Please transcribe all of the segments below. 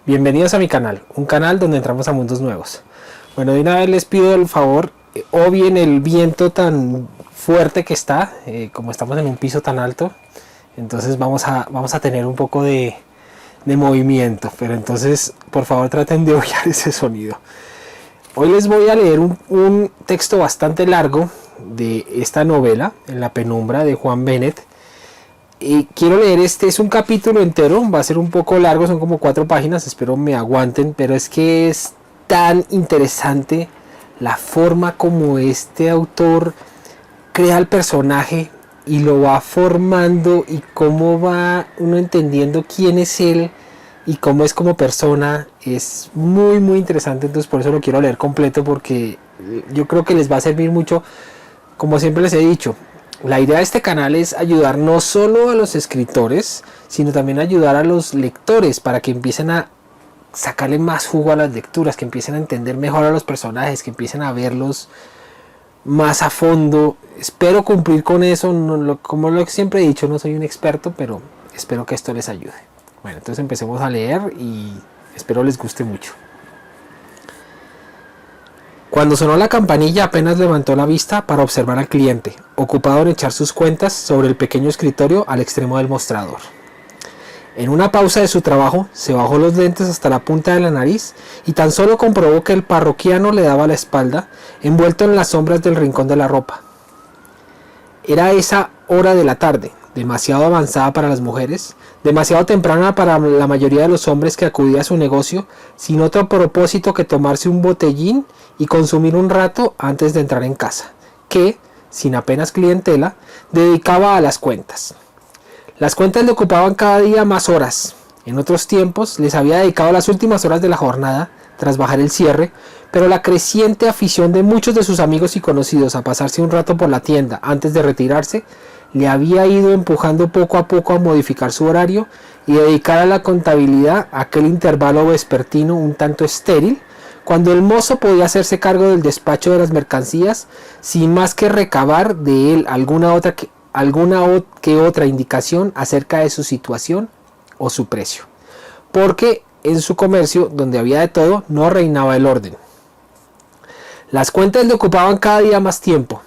Bienvenidos a mi canal, un canal donde entramos a mundos nuevos. Bueno, de una vez les pido el favor, obvien el viento tan fuerte que está, como estamos en un piso tan alto, entonces vamos a tener un poco de movimiento, pero entonces por favor traten de obviar ese sonido. Hoy les voy a leer un texto bastante largo de esta novela, En la penumbra, de Juan Benet. Y quiero leer es un capítulo entero, va a ser un poco largo, son como 4 páginas, espero me aguanten, pero es que es tan interesante la forma como este autor crea el personaje y lo va formando y cómo va uno entendiendo quién es él y cómo es como persona. Es muy interesante, entonces por eso lo quiero leer completo, porque yo creo que les va a servir mucho. Como siempre les he dicho, la idea de este canal es ayudar no solo a los escritores, sino también ayudar a los lectores para que empiecen a sacarle más jugo a las lecturas, que empiecen a entender mejor a los personajes, que empiecen a verlos más a fondo. Espero cumplir con eso, como lo siempre he dicho, no soy un experto, pero espero que esto les ayude. Bueno, entonces empecemos a leer y espero les guste mucho. Cuando sonó la campanilla apenas levantó la vista para observar al cliente, ocupado en echar sus cuentas sobre el pequeño escritorio al extremo del mostrador. En una pausa de su trabajo, se bajó los lentes hasta la punta de la nariz y tan solo comprobó que el parroquiano le daba la espalda, envuelto en las sombras del rincón de la ropa. Era esa hora de la tarde, demasiado avanzada para las mujeres, demasiado temprana para la mayoría de los hombres que acudía a su negocio, sin otro propósito que tomarse un botellín y consumir un rato antes de entrar en casa, que, sin apenas clientela, dedicaba a las cuentas. Las cuentas le ocupaban cada día más horas. En otros tiempos les había dedicado las últimas horas de la jornada, tras bajar el cierre, pero la creciente afición de muchos de sus amigos y conocidos a pasarse un rato por la tienda antes de retirarse, le había ido empujando poco a poco a modificar su horario y dedicar a la contabilidad aquel intervalo vespertino un tanto estéril, cuando el mozo podía hacerse cargo del despacho de las mercancías sin más que recabar de él alguna otra indicación acerca de su situación o su precio, porque en su comercio, donde había de todo, no reinaba el orden. Las cuentas le ocupaban cada día más tiempo,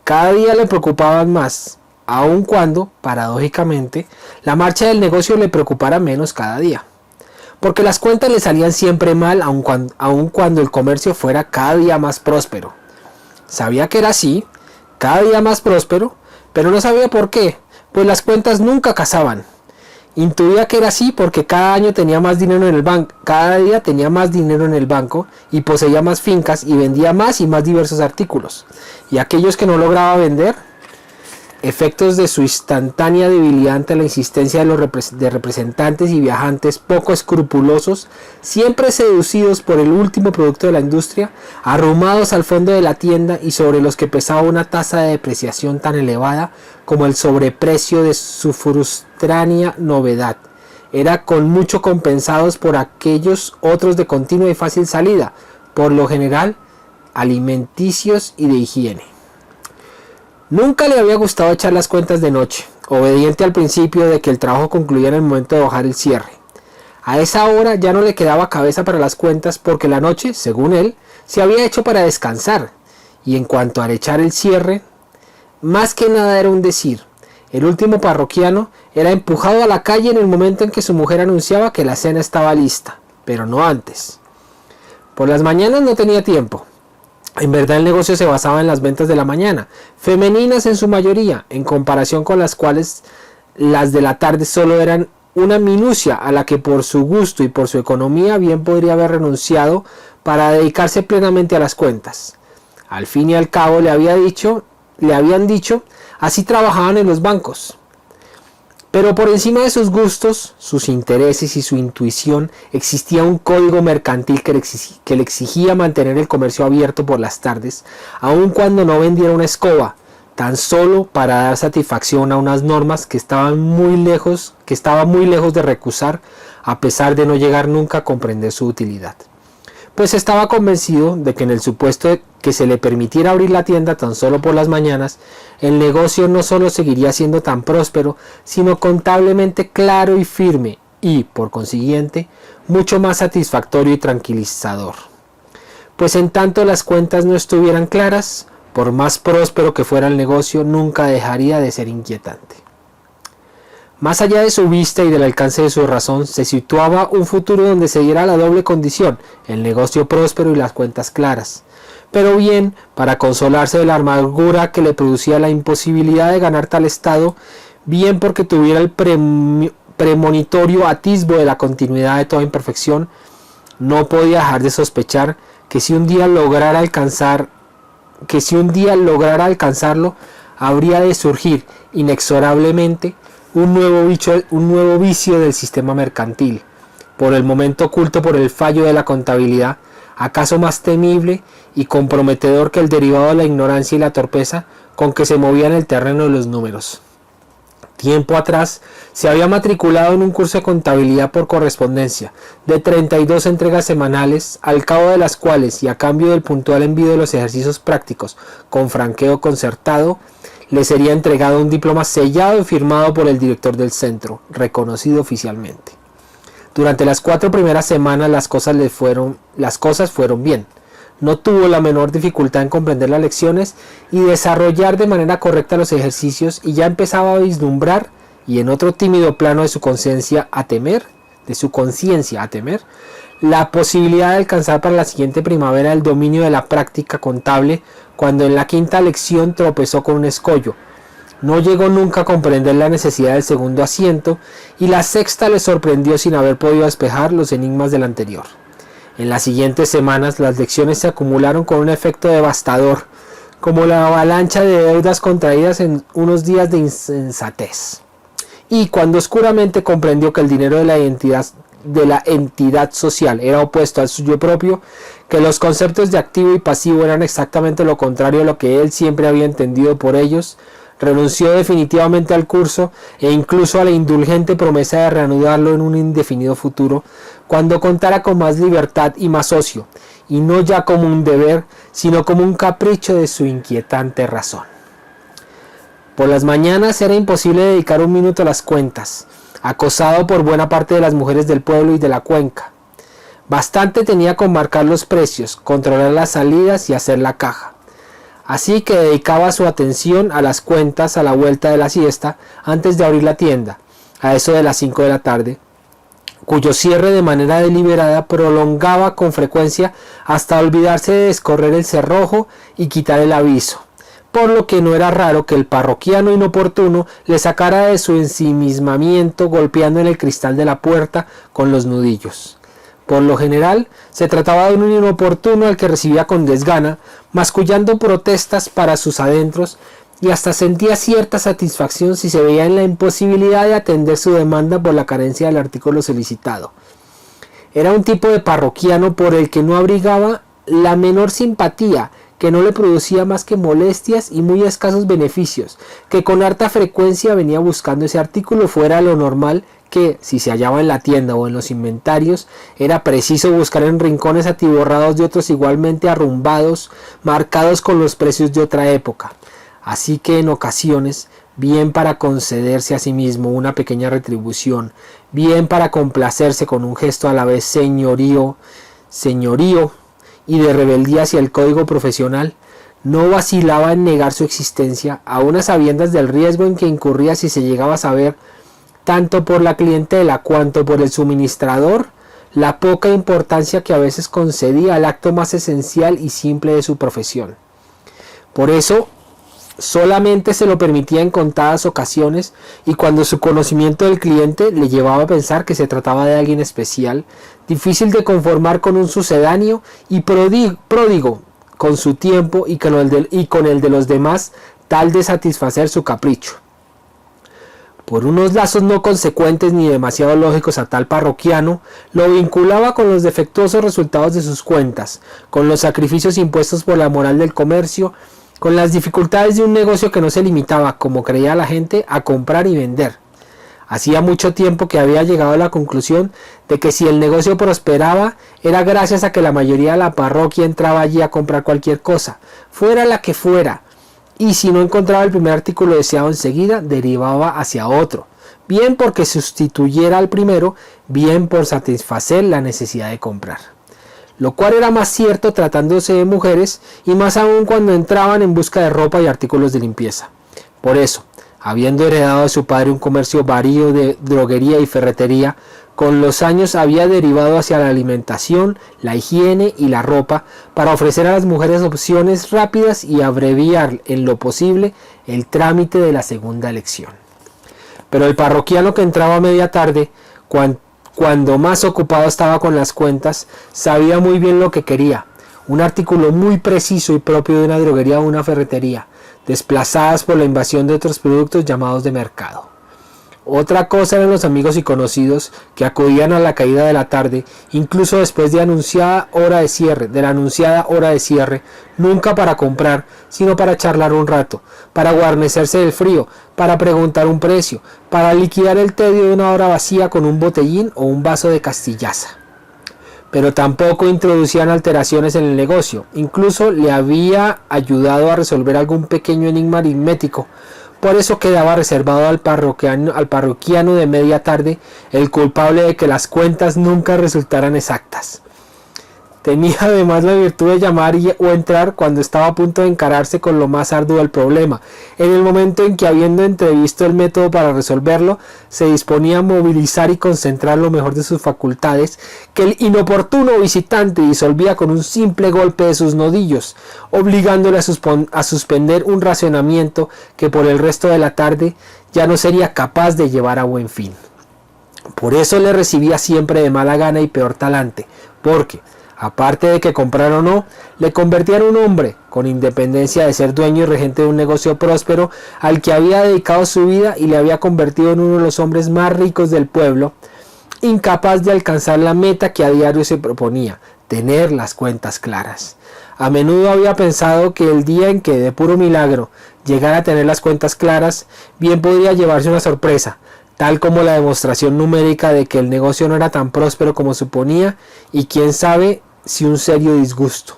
cada día le preocupaban más, aun cuando, paradójicamente, la marcha del negocio le preocupara menos cada día. Porque las cuentas le salían siempre mal, aun cuando el comercio fuera cada día más próspero. Sabía que era así, cada día más próspero, pero no sabía por qué, pues las cuentas nunca casaban. Intuía que era así porque cada año tenía más dinero en el banco, cada día tenía más dinero en el banco y poseía más fincas y vendía más y más diversos artículos. Y aquellos que no lograba vender, efectos de su instantánea debilidad ante la insistencia de representantes y viajantes poco escrupulosos, siempre seducidos por el último producto de la industria, arrumados al fondo de la tienda y sobre los que pesaba una tasa de depreciación tan elevada como el sobreprecio de su frustránea novedad, era con mucho compensados por aquellos otros de continua y fácil salida, por lo general alimenticios y de higiene. Nunca le había gustado echar las cuentas de noche, obediente al principio de que el trabajo concluía en el momento de bajar el cierre. A esa hora ya no le quedaba cabeza para las cuentas porque la noche, según él, se había hecho para descansar, y en cuanto a echar el cierre, más que nada era un decir. El último parroquiano era empujado a la calle en el momento en que su mujer anunciaba que la cena estaba lista, pero no antes. Por las mañanas no tenía tiempo. En verdad el negocio se basaba en las ventas de la mañana, femeninas en su mayoría, en comparación con las cuales las de la tarde solo eran una minucia a la que por su gusto y por su economía bien podría haber renunciado para dedicarse plenamente a las cuentas. Al fin y al cabo le habían dicho, así trabajaban en los bancos. Pero por encima de sus gustos, sus intereses y su intuición existía un código mercantil que le exigía mantener el comercio abierto por las tardes, aun cuando no vendiera una escoba, tan solo para dar satisfacción a unas normas que estaba muy lejos de recusar, a pesar de no llegar nunca a comprender su utilidad. Pues estaba convencido de que en el supuesto de que se le permitiera abrir la tienda tan solo por las mañanas, el negocio no solo seguiría siendo tan próspero, sino contablemente claro y firme, y, por consiguiente, mucho más satisfactorio y tranquilizador. Pues en tanto las cuentas no estuvieran claras, por más próspero que fuera el negocio, nunca dejaría de ser inquietante. Más allá de su vista y del alcance de su razón, se situaba un futuro donde se diera la doble condición, el negocio próspero y las cuentas claras. Pero bien, para consolarse de la amargura que le producía la imposibilidad de ganar tal estado, bien porque tuviera el premonitorio atisbo de la continuidad de toda imperfección, no podía dejar de sospechar que si un día lograra alcanzarlo, habría de surgir inexorablemente un nuevo vicio del sistema mercantil, por el momento oculto por el fallo de la contabilidad, acaso más temible y comprometedor que el derivado de la ignorancia y la torpeza con que se movía en el terreno de los números. Tiempo atrás se había matriculado en un curso de contabilidad por correspondencia de 32 entregas semanales, al cabo de las cuales y a cambio del puntual envío de los ejercicios prácticos con franqueo concertado, le sería entregado un diploma sellado y firmado por el director del centro, reconocido oficialmente. Durante las 4 primeras semanas las cosas fueron bien. No tuvo la menor dificultad en comprender las lecciones y desarrollar de manera correcta los ejercicios, y ya empezaba a vislumbrar, y en otro tímido plano de su conciencia a temer, la posibilidad de alcanzar para la siguiente primavera el dominio de la práctica contable, cuando en la 5ª lección tropezó con un escollo. No llegó nunca a comprender la necesidad del segundo asiento, y la 6ª le sorprendió sin haber podido despejar los enigmas del anterior. En las siguientes semanas las lecciones se acumularon con un efecto devastador, como la avalancha de deudas contraídas en unos días de insensatez. Y cuando oscuramente comprendió que el dinero de la entidad social era opuesto al suyo propio, que los conceptos de activo y pasivo eran exactamente lo contrario a lo que él siempre había entendido por ellos, renunció definitivamente al curso e incluso a la indulgente promesa de reanudarlo en un indefinido futuro, cuando contara con más libertad y más ocio, y no ya como un deber, sino como un capricho de su inquietante razón. Por las mañanas era imposible dedicar un minuto a las cuentas, acosado por buena parte de las mujeres del pueblo y de la cuenca. Bastante tenía con marcar los precios, controlar las salidas y hacer la caja. Así que dedicaba su atención a las cuentas a la vuelta de la siesta, antes de abrir la tienda, a eso de las 5 de la tarde, cuyo cierre de manera deliberada prolongaba con frecuencia hasta olvidarse de descorrer el cerrojo y quitar el aviso, por lo que no era raro que el parroquiano inoportuno le sacara de su ensimismamiento golpeando en el cristal de la puerta con los nudillos. Por lo general, se trataba de un inoportuno al que recibía con desgana, mascullando protestas para sus adentros, y hasta sentía cierta satisfacción si se veía en la imposibilidad de atender su demanda por la carencia del artículo solicitado. Era un tipo de parroquiano por el que no abrigaba la menor simpatía, que no le producía más que molestias y muy escasos beneficios, que con harta frecuencia venía buscando ese artículo fuera de lo normal, que, si se hallaba en la tienda o en los inventarios, era preciso buscar en rincones atiborrados de otros igualmente arrumbados, marcados con los precios de otra época. Así que en ocasiones, bien para concederse a sí mismo una pequeña retribución, bien para complacerse con un gesto a la vez señorío y de rebeldía hacia el código profesional, no vacilaba en negar su existencia, aun a sabiendas del riesgo en que incurría si se llegaba a saber, tanto por la clientela cuanto por el suministrador, la poca importancia que a veces concedía al acto más esencial y simple de su profesión. Por eso, solamente se lo permitía en contadas ocasiones, y cuando su conocimiento del cliente le llevaba a pensar que se trataba de alguien especial, difícil de conformar con un sucedáneo y pródigo con su tiempo y con el de los demás, tal de satisfacer su capricho. Por unos lazos no consecuentes ni demasiado lógicos a tal parroquiano, lo vinculaba con los defectuosos resultados de sus cuentas, con los sacrificios impuestos por la moral del comercio, con las dificultades de un negocio que no se limitaba, como creía la gente, a comprar y vender. Hacía mucho tiempo que había llegado a la conclusión de que si el negocio prosperaba, era gracias a que la mayoría de la parroquia entraba allí a comprar cualquier cosa, fuera la que fuera, y si no encontraba el primer artículo deseado enseguida, derivaba hacia otro, bien porque sustituyera al primero, bien por satisfacer la necesidad de comprar. Lo cual era más cierto tratándose de mujeres y más aún cuando entraban en busca de ropa y artículos de limpieza. Por eso, habiendo heredado de su padre un comercio varío de droguería y ferretería, con los años había derivado hacia la alimentación, la higiene y la ropa para ofrecer a las mujeres opciones rápidas y abreviar en lo posible el trámite de la segunda elección. Pero el parroquiano que entraba a media tarde, cuando más ocupado estaba con las cuentas, sabía muy bien lo que quería, un artículo muy preciso y propio de una droguería o una ferretería, desplazadas por la invasión de otros productos llamados de mercado. Otra cosa eran los amigos y conocidos que acudían a la caída de la tarde, incluso después de la anunciada hora de cierre, nunca para comprar, sino para charlar un rato, para guarnecerse del frío, para preguntar un precio, para liquidar el tedio de una hora vacía con un botellín o un vaso de castillaza. Pero tampoco introducían alteraciones en el negocio, incluso le había ayudado a resolver algún pequeño enigma aritmético. Por eso quedaba reservado al parroquiano de media tarde el culpable de que las cuentas nunca resultaran exactas. Tenía además la virtud de llamar o entrar cuando estaba a punto de encararse con lo más arduo del problema, en el momento en que, habiendo entrevisto el método para resolverlo, se disponía a movilizar y concentrar lo mejor de sus facultades, que el inoportuno visitante disolvía con un simple golpe de sus nodillos, obligándole a suspender un racionamiento que por el resto de la tarde ya no sería capaz de llevar a buen fin. Por eso le recibía siempre de mala gana y peor talante, porque, aparte de que comprar o no, le convertía en un hombre, con independencia de ser dueño y regente de un negocio próspero, al que había dedicado su vida y le había convertido en uno de los hombres más ricos del pueblo, incapaz de alcanzar la meta que a diario se proponía, tener las cuentas claras. A menudo había pensado que el día en que, de puro milagro, llegara a tener las cuentas claras, bien podría llevarse una sorpresa, tal como la demostración numérica de que el negocio no era tan próspero como suponía, y quién sabe si un serio disgusto.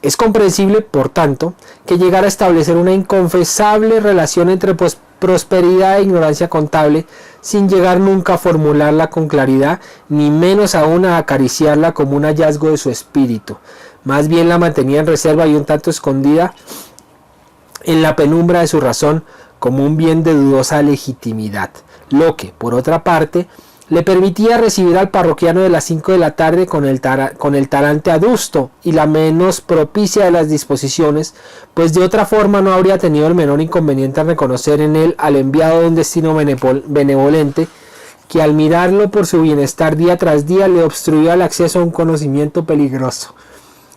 Es comprensible, por tanto, que llegara a establecer una inconfesable relación entre prosperidad e ignorancia contable, sin llegar nunca a formularla con claridad, ni menos aún a acariciarla como un hallazgo de su espíritu. Más bien la mantenía en reserva y un tanto escondida en la penumbra de su razón, como un bien de dudosa legitimidad, lo que, por otra parte, le permitía recibir al parroquiano de las 5 de la tarde con el talante adusto y la menos propicia de las disposiciones, pues de otra forma no habría tenido el menor inconveniente en reconocer en él al enviado de un destino benevolente, que al mirarlo por su bienestar día tras día le obstruía el acceso a un conocimiento peligroso.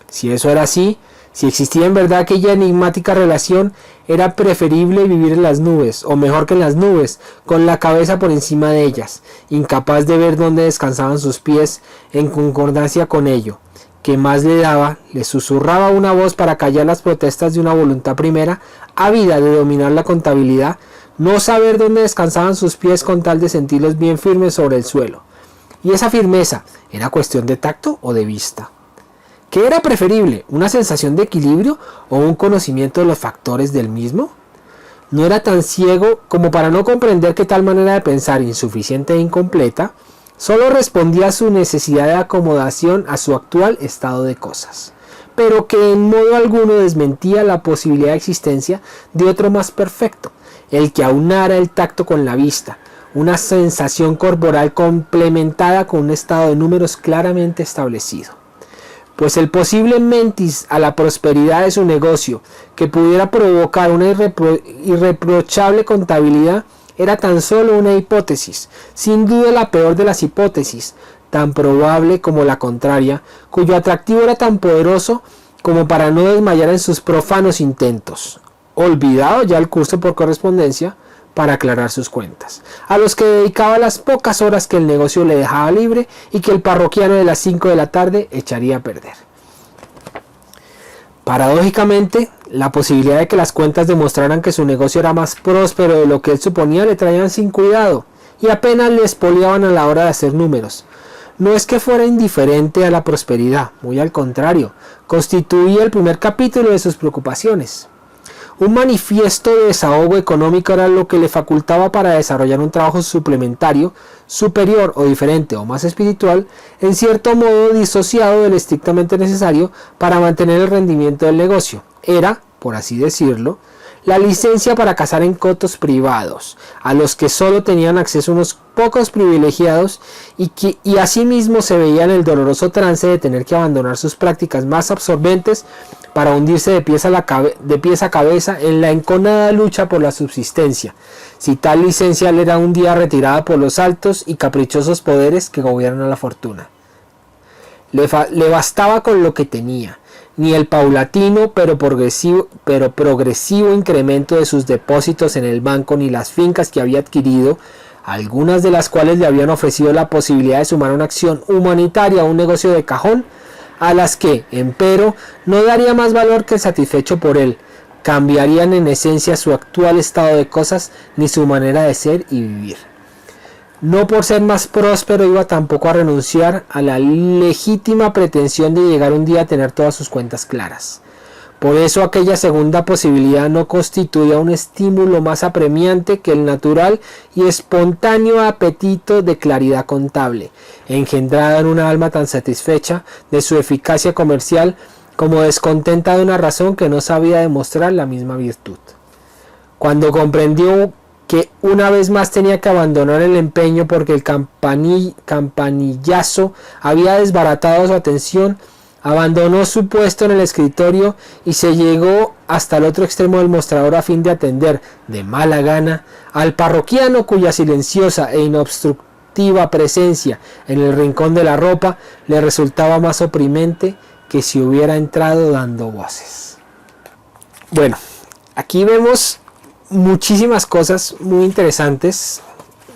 Si eso era así, si existía en verdad aquella enigmática relación, era preferible vivir en las nubes, o mejor que en las nubes, con la cabeza por encima de ellas, incapaz de ver dónde descansaban sus pies, en concordancia con ello. Que más le daba, le susurraba una voz para callar las protestas de una voluntad primera, ávida de dominar la contabilidad, no saber dónde descansaban sus pies con tal de sentirlos bien firmes sobre el suelo. Y esa firmeza, ¿era cuestión de tacto o de vista? ¿Qué era preferible, una sensación de equilibrio o un conocimiento de los factores del mismo? No era tan ciego como para no comprender que tal manera de pensar, insuficiente e incompleta, solo respondía a su necesidad de acomodación a su actual estado de cosas, pero que en modo alguno desmentía la posibilidad de existencia de otro más perfecto, el que aunara el tacto con la vista, una sensación corporal complementada con un estado de números claramente establecido. Pues el posible mentis a la prosperidad de su negocio, que pudiera provocar una irreprochable contabilidad, era tan solo una hipótesis, sin duda la peor de las hipótesis, tan probable como la contraria, cuyo atractivo era tan poderoso como para no desmayar en sus profanos intentos, olvidado ya el curso por correspondencia, para aclarar sus cuentas, a los que dedicaba las pocas horas que el negocio le dejaba libre y que el parroquiano de las 5 de la tarde echaría a perder. Paradójicamente, la posibilidad de que las cuentas demostraran que su negocio era más próspero de lo que él suponía le traían sin cuidado y apenas le espoliaban a la hora de hacer números. No es que fuera indiferente a la prosperidad, muy al contrario, constituía el primer capítulo de sus preocupaciones. Un manifiesto de desahogo económico era lo que le facultaba para desarrollar un trabajo suplementario, superior o diferente o más espiritual, en cierto modo disociado del estrictamente necesario para mantener el rendimiento del negocio. Era, por así decirlo, la licencia para cazar en cotos privados, a los que solo tenían acceso unos pocos privilegiados y asimismo se veía en el doloroso trance de tener que abandonar sus prácticas más absorbentes para hundirse de pies a cabeza en la enconada lucha por la subsistencia, si tal licencia le era un día retirada por los altos y caprichosos poderes que gobiernan la fortuna. Le bastaba con lo que tenía, ni el paulatino pero progresivo incremento de sus depósitos en el banco, ni las fincas que había adquirido, algunas de las cuales le habían ofrecido la posibilidad de sumar una acción humanitaria a un negocio de cajón, a las que, empero, no daría más valor que el satisfecho por él, cambiarían en esencia su actual estado de cosas ni su manera de ser y vivir. No por ser más próspero iba tampoco a renunciar a la legítima pretensión de llegar un día a tener todas sus cuentas claras. Por eso aquella segunda posibilidad no constituía un estímulo más apremiante que el natural y espontáneo apetito de claridad contable, engendrada en una alma tan satisfecha de su eficacia comercial como descontenta de una razón que no sabía demostrar la misma virtud. Cuando comprendió que una vez más tenía que abandonar el empeño porque el campanillazo había desbaratado su atención, abandonó su puesto en el escritorio y se llegó hasta el otro extremo del mostrador a fin de atender, de mala gana, al parroquiano cuya silenciosa e inobstructiva presencia en el rincón de la ropa le resultaba más oprimente que si hubiera entrado dando voces. Bueno, aquí vemos muchísimas cosas muy interesantes.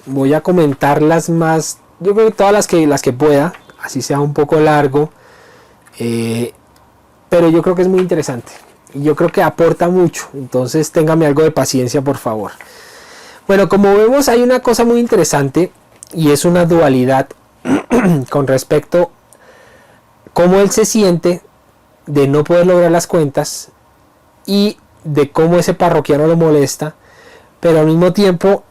Voy a comentarlas más, yo creo que todas las que pueda, así sea un poco largo, pero yo creo que es muy interesante y yo creo que aporta mucho, entonces téngame algo de paciencia, por favor. Bueno, como vemos, hay una cosa muy interesante y es una dualidad con respecto a cómo él se siente de no poder lograr las cuentas y de cómo ese parroquiano lo molesta, pero al mismo tiempo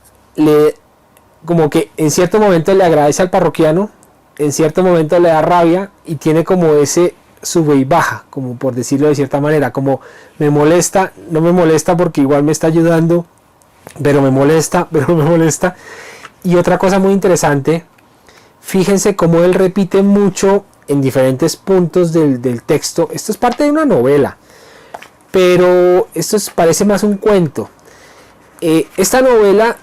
como que en cierto momento le agradece al parroquiano, en cierto momento le da rabia y tiene como ese sube y baja, como por decirlo de cierta manera, como me molesta, no me molesta porque igual me está ayudando, pero me molesta. Y otra cosa muy interesante, fíjense cómo él repite mucho en diferentes puntos del texto. Esto es parte de una novela, pero esto parece más un cuento. Esta novela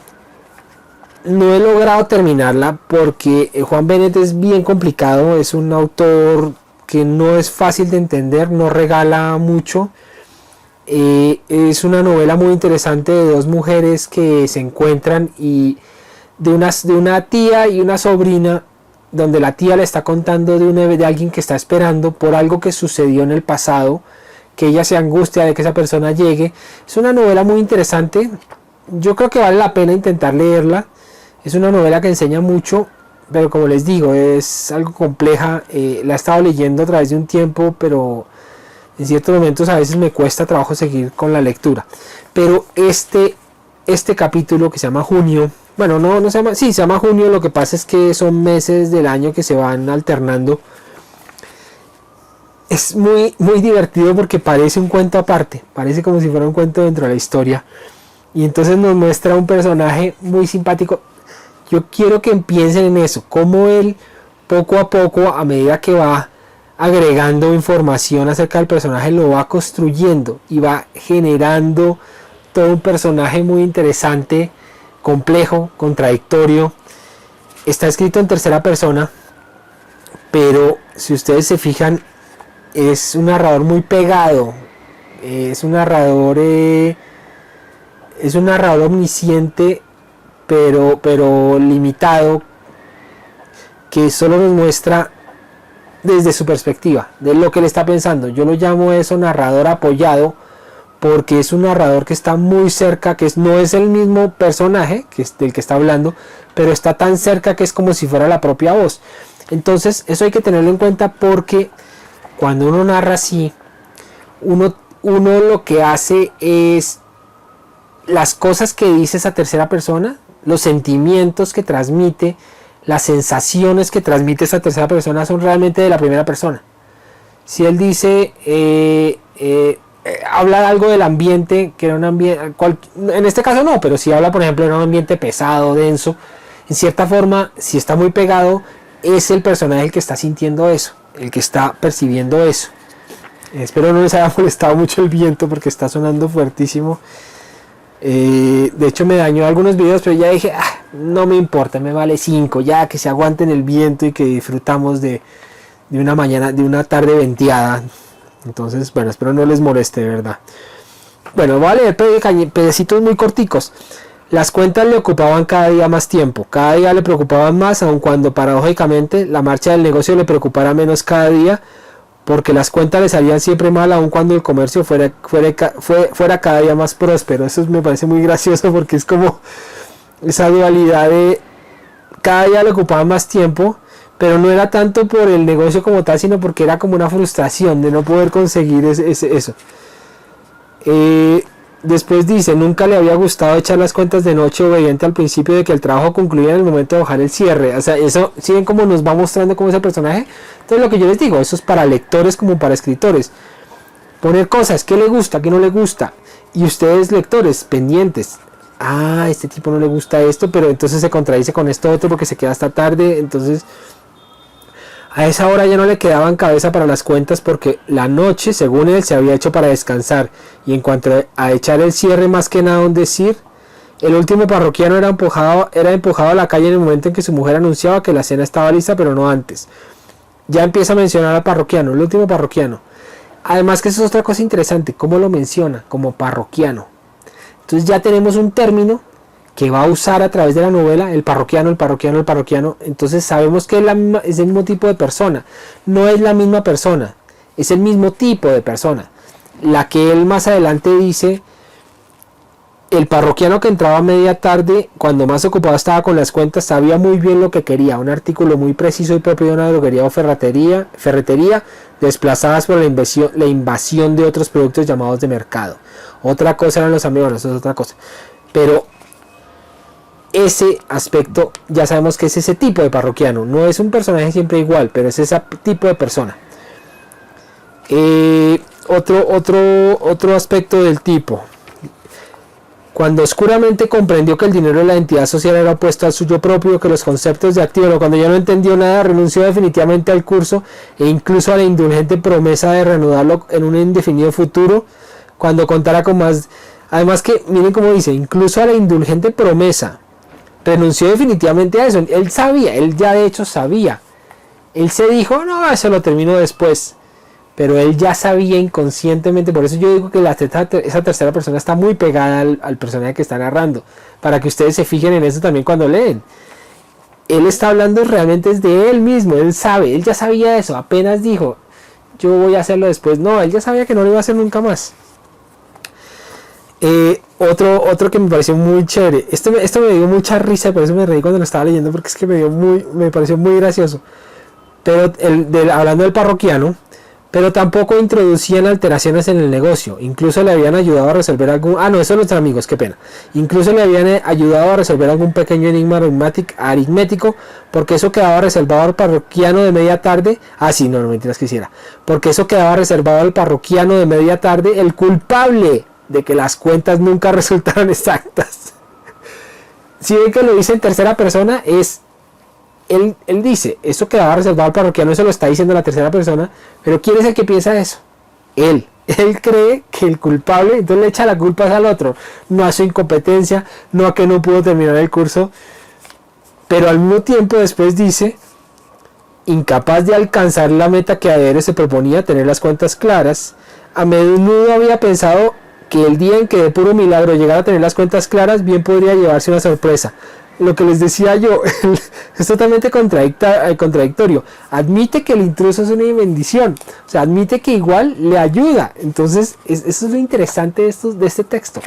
no he logrado terminarla porque Juan Benet es bien complicado, es un autor que no es fácil de entender, no regala mucho. Es una novela muy interesante de dos mujeres que se encuentran y de una tía y una sobrina, donde la tía le está contando de alguien que está esperando por algo que sucedió en el pasado, que ella se angustia de que esa persona llegue. Es una novela muy interesante, yo creo que vale la pena intentar leerla. Es una novela que enseña mucho, pero como les digo, es algo compleja. La he estado leyendo a través de un tiempo, pero en ciertos momentos a veces me cuesta trabajo seguir con la lectura. Pero este capítulo que se llama Junio, bueno, no se llama, sí, se llama Junio, lo que pasa es que son meses del año que se van alternando. Es muy, muy divertido porque parece un cuento aparte, parece como si fuera un cuento dentro de la historia. Y entonces nos muestra un personaje muy simpático. Yo quiero que piensen en eso, cómo él poco a poco, a medida que va agregando información acerca del personaje, lo va construyendo y va generando todo un personaje muy interesante, complejo, contradictorio. Está escrito en tercera persona, pero si ustedes se fijan, es un narrador muy pegado, es un narrador omnisciente, pero limitado, que solo nos muestra desde su perspectiva, de lo que él está pensando. Yo lo llamo eso narrador apoyado, porque es un narrador que está muy cerca, que no es el mismo personaje que es del que está hablando, pero está tan cerca que es como si fuera la propia voz. Entonces eso hay que tenerlo en cuenta, porque cuando uno narra así, uno uno lo que hace es las cosas que dice esa tercera persona, los sentimientos que transmite, las sensaciones que transmite esa tercera persona son realmente de la primera persona. Si él dice, habla algo del ambiente, que era un ambiente, en este caso no, pero si habla por ejemplo de un ambiente pesado, denso, en cierta forma, si está muy pegado, es el personaje el que está sintiendo eso, el que está percibiendo eso. Espero no les haya molestado mucho el viento porque está sonando fuertísimo. De hecho me dañó algunos videos, pero ya dije, no me importa, me vale 5, ya que se aguanten el viento y que disfrutamos de una mañana, de una tarde venteada. Entonces, bueno, espero no les moleste, de verdad. Bueno, voy a leer pedacitos muy corticos. Las cuentas le ocupaban cada día más tiempo, cada día le preocupaban más, aun cuando paradójicamente la marcha del negocio le preocupara menos cada día, porque las cuentas le salían siempre mal, aun cuando el comercio fuera cada día más próspero. Eso me parece muy gracioso porque es como esa dualidad de cada día le ocupaban más tiempo, pero no era tanto por el negocio como tal, sino porque era como una frustración de no poder conseguir eso. Después dice, nunca le había gustado echar las cuentas de noche, obediente al principio de que el trabajo concluía en el momento de bajar el cierre. O sea, eso, ¿sí ven cómo nos va mostrando cómo es el personaje? Entonces lo que yo les digo, eso es para lectores como para escritores. Poner cosas, ¿qué le gusta, qué no le gusta? Y ustedes lectores, pendientes. Este tipo no le gusta esto, pero entonces se contradice con esto otro porque se queda hasta tarde. Entonces a esa hora ya no le quedaban cabeza para las cuentas porque la noche, según él, se había hecho para descansar. Y en cuanto a echar el cierre, más que nada un decir, el último parroquiano era empujado a la calle en el momento en que su mujer anunciaba que la cena estaba lista, pero no antes. Ya empieza a mencionar al parroquiano, el último parroquiano. Además que eso es otra cosa interesante, cómo lo menciona, como parroquiano. Entonces ya tenemos un término que va a usar a través de la novela, el parroquiano. Entonces sabemos que es el mismo tipo de persona. No es la misma persona, es el mismo tipo de persona. La que él más adelante dice, el parroquiano que entraba a media tarde, cuando más ocupado estaba con las cuentas, sabía muy bien lo que quería. Un artículo muy preciso y propio de una droguería o ferretería, desplazadas por la invasión de otros productos llamados de mercado. Otra cosa eran los amigos, eso es otra cosa. Pero ese aspecto ya sabemos que es ese tipo de parroquiano. No es un personaje siempre igual, pero es ese tipo de persona. Otro aspecto del tipo. Cuando oscuramente comprendió que el dinero de la entidad social era opuesto al suyo propio, que los conceptos de activo, cuando ya no entendió nada, renunció definitivamente al curso e incluso a la indulgente promesa de reanudarlo en un indefinido futuro, cuando contara con más. Además que, miren cómo dice, incluso a la indulgente promesa. Renunció definitivamente a eso. Él sabía, él ya de hecho sabía. Él se dijo, no, eso lo termino después. Pero él ya sabía inconscientemente. Por eso yo digo que esa tercera persona está muy pegada al personaje que está narrando. Para que ustedes se fijen en eso también cuando leen. Él está hablando realmente es de él mismo. Él sabe, él ya sabía eso. Apenas dijo, yo voy a hacerlo después. No, él ya sabía que no lo iba a hacer nunca más. Otro que me pareció muy chévere, esto me dio mucha risa, por eso me reí cuando lo estaba leyendo, porque es que me pareció muy gracioso. Pero hablando del parroquiano, pero tampoco introducían alteraciones en el negocio, incluso le habían ayudado a resolver eso son los amigos, qué pena. Incluso le habían ayudado a resolver algún pequeño enigma aritmético, porque eso quedaba reservado al parroquiano de media tarde. No mentiras, quisiera. Porque eso quedaba reservado al parroquiano de media tarde, el culpable de que las cuentas nunca resultaron exactas. Si ven que lo dice en tercera persona, él dice, eso quedaba reservado al parroquiano, eso lo está diciendo la tercera persona, pero ¿quién es el que piensa eso? Él cree que el culpable, entonces le echa la culpa al otro, no a su incompetencia, no a que no pudo terminar el curso, pero al mismo tiempo después dice, incapaz de alcanzar la meta que ADR se proponía, tener las cuentas claras, a menudo había pensado que el día en que de puro milagro llegara a tener las cuentas claras, bien podría llevarse una sorpresa. Lo que les decía yo, es totalmente contradictorio. Admite que el intruso es una bendición, o sea, admite que igual le ayuda. Entonces, eso es lo interesante de este texto,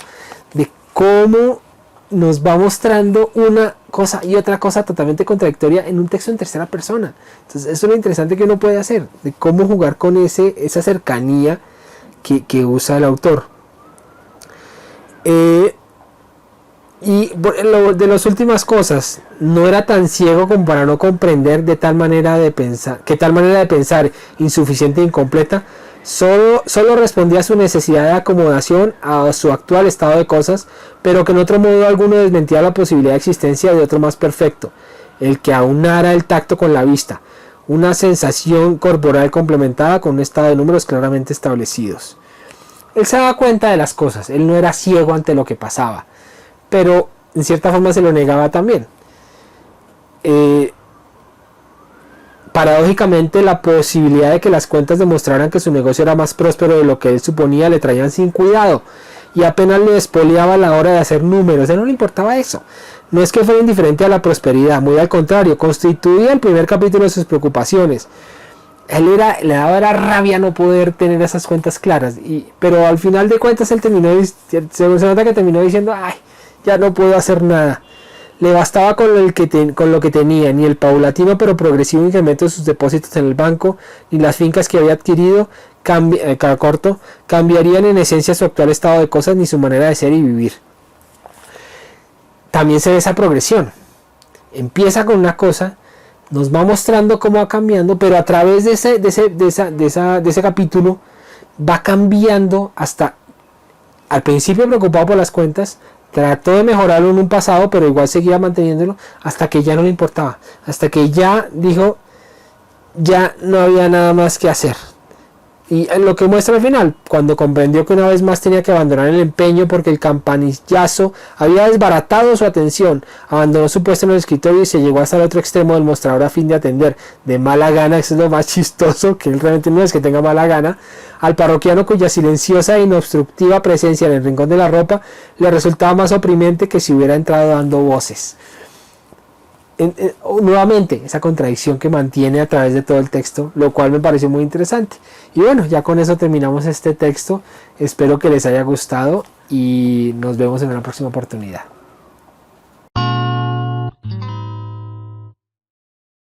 de cómo nos va mostrando una cosa y otra cosa totalmente contradictoria en un texto en tercera persona. Entonces, eso es lo interesante que uno puede hacer, de cómo jugar con esa cercanía que usa el autor. Y de las últimas cosas, no era tan ciego como para no comprender que tal manera de pensar insuficiente e incompleta solo respondía a su necesidad de acomodación a su actual estado de cosas, pero que en otro modo alguno desmentía la posibilidad de existencia de otro más perfecto, el que aunara el tacto con la vista, una sensación corporal complementada con un estado de números claramente establecidos. Él se daba cuenta de las cosas, él no era ciego ante lo que pasaba, pero en cierta forma se lo negaba también. Paradójicamente, la posibilidad de que las cuentas demostraran que su negocio era más próspero de lo que él suponía le traían sin cuidado, y apenas le despoliaba a la hora de hacer números. A él no le importaba eso. No es que fuera indiferente a la prosperidad, muy al contrario, constituía el primer capítulo de sus preocupaciones. Le daba rabia no poder tener esas cuentas claras, pero al final de cuentas él se nota que terminó diciendo, ay, ya no puedo hacer nada. Le bastaba con lo que tenía, ni el paulatino pero progresivo incremento de sus depósitos en el banco, ni las fincas que había adquirido cambiarían en esencia su actual estado de cosas, ni su manera de ser y vivir. También se ve esa progresión. Empieza con una cosa, nos va mostrando cómo va cambiando, pero a través de ese capítulo va cambiando hasta, al principio preocupado por las cuentas, trató de mejorarlo en un pasado, pero igual seguía manteniéndolo hasta que ya no le importaba, hasta que ya dijo, ya no había nada más que hacer. Y lo que muestra al final, cuando comprendió que una vez más tenía que abandonar el empeño porque el campanillazo había desbaratado su atención, abandonó su puesto en el escritorio y se llegó hasta el otro extremo del mostrador a fin de atender de mala gana, eso es lo más chistoso, que él realmente no es que tenga mala gana, al parroquiano cuya silenciosa e inobstructiva presencia en el rincón de la ropa le resultaba más oprimente que si hubiera entrado dando voces. Nuevamente esa contradicción que mantiene a través de todo el texto, lo cual me pareció muy interesante. Y bueno, ya con eso terminamos este texto. Espero que les haya gustado y nos vemos en una próxima oportunidad.